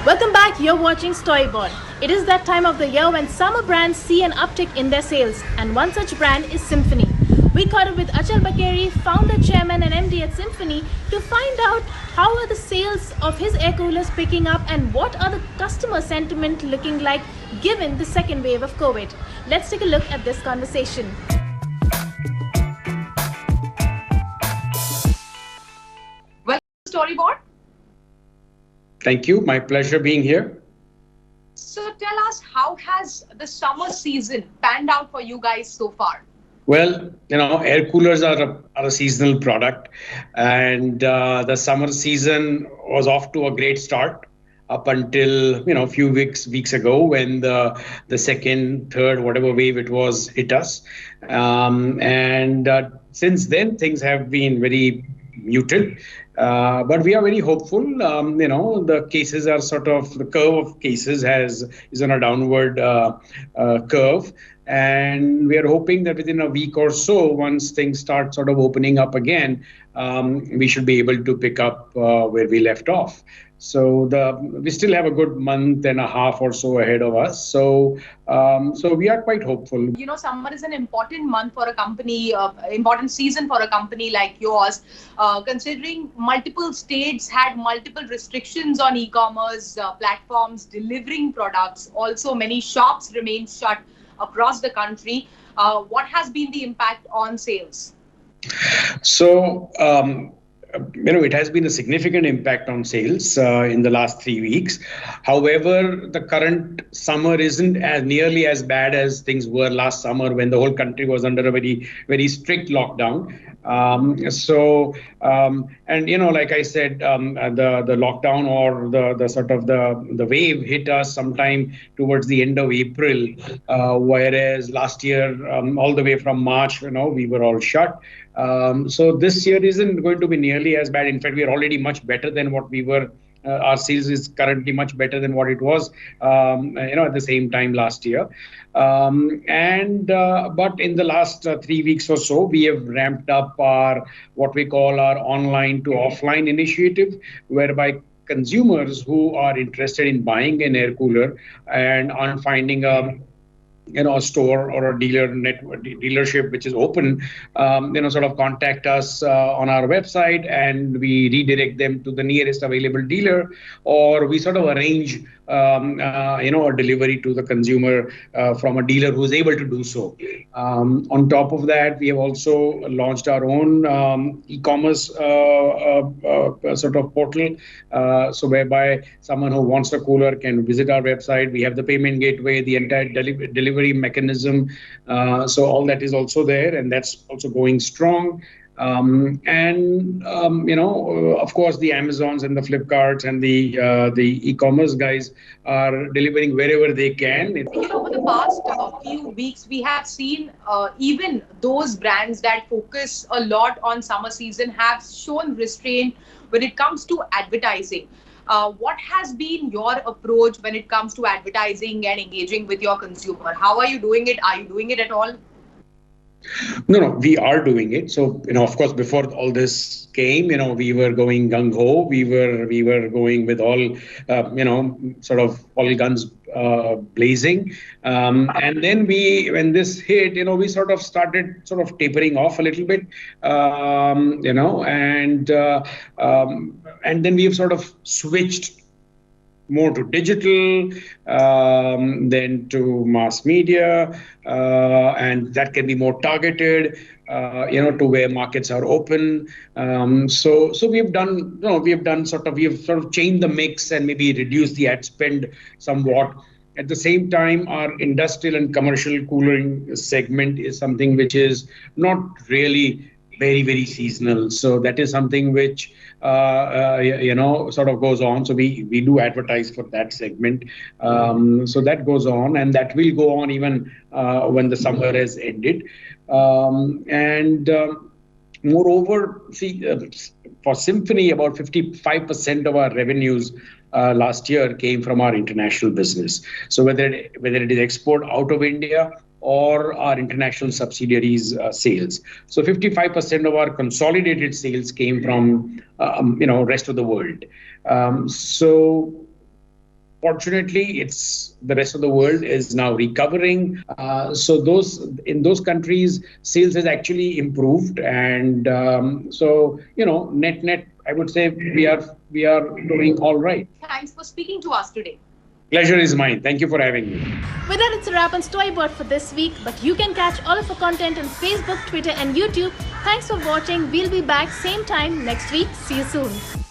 Welcome back, you're watching Storyboard. It is that time of the year when summer brands see an uptick in their sales, and one such brand is Symphony. We caught up with Achal Bakeri, founder, chairman and MD at Symphony, to find out how are the sales of his air coolers picking up and what are the customer sentiment looking like given the second wave of COVID. Let's take a look at this conversation. Welcome to Storyboard. Thank you. My pleasure being here. So tell us, how has the summer season panned out for you guys so far? Well, air coolers are a seasonal product, and the summer season was off to a great start up until a few weeks ago when the second, third, whatever wave it was hit us, and since then things have been very muted. But we are very hopeful. The cases are the curve of cases is on a downward curve. And we are hoping that within a week or so, once things start sort of opening up again, we should be able to pick up where we left off. So we still have a good month and a half or so ahead of us. So we are quite hopeful. Summer is an important month for a company, important season for a company like yours. Considering multiple states had multiple restrictions on e-commerce platforms delivering products, also many shops remain shut across the country. What has been the impact on sales? So, it has been a significant impact on sales in the last 3 weeks. However, the current summer isn't nearly as bad as things were last summer when the whole country was under a very, very strict lockdown. Like I said, the lockdown or the wave hit us sometime towards the end of April, whereas last year, all the way from March, we were all shut. So this year isn't going to be nearly as bad. In fact, we are already much better than what we were. Our sales is currently much better than what it was, at the same time last year. But in the last 3 weeks or so, we have ramped up what we call our online to offline initiative, whereby consumers who are interested in buying an air cooler and are finding a store or a dealership which is open, sort of contact us on our website, and we redirect them to the nearest available dealer, or we sort of arrange a delivery to the consumer from a dealer who is able to do so. On top of that, we have also launched our own e-commerce sort of portal, so whereby someone who wants a cooler can visit our website. We have the payment gateway, the entire delivery mechanism. So all that is also there, and that's also going strong. Of course, the Amazons and the Flipkarts and the e-commerce guys are delivering wherever they can. Over the past few weeks, we have seen even those brands that focus a lot on summer season have shown restraint when it comes to advertising. What has been your approach when it comes to advertising and engaging with your consumer? How are you doing it? Are you doing it at all? No, we are doing it. So, of course, before all this came, we were going gung-ho. We were going with all, sort of all guns blazing. And then when this hit, we sort of started tapering off a little bit, and then we have sort of switched more to digital, then to mass media, and that can be more targeted, to where markets are open. So we have sort of changed the mix and maybe reduced the ad spend somewhat. At the same time, our industrial and commercial cooling segment is something which is not really very, very seasonal. So that is something which, sort of goes on. So we do advertise for that segment. So that goes on, and that will go on even when the summer has ended. Moreover, for Symphony, about 55% of our revenues last year came from our international business. So whether it is export out of India or our international subsidiaries sales. So 55% of our consolidated sales came from, rest of the world. So Fortunately, it's the rest of the world is now recovering. So in those countries, sales has actually improved, and so net, I would say we are doing all right. Thanks for speaking to us today. Pleasure is mine. Thank you for having me. With that, it's a wrap on Storyboard for this week, but you can catch all of our content on Facebook, Twitter and YouTube. Thanks for watching. We'll be back same time next week. See you soon.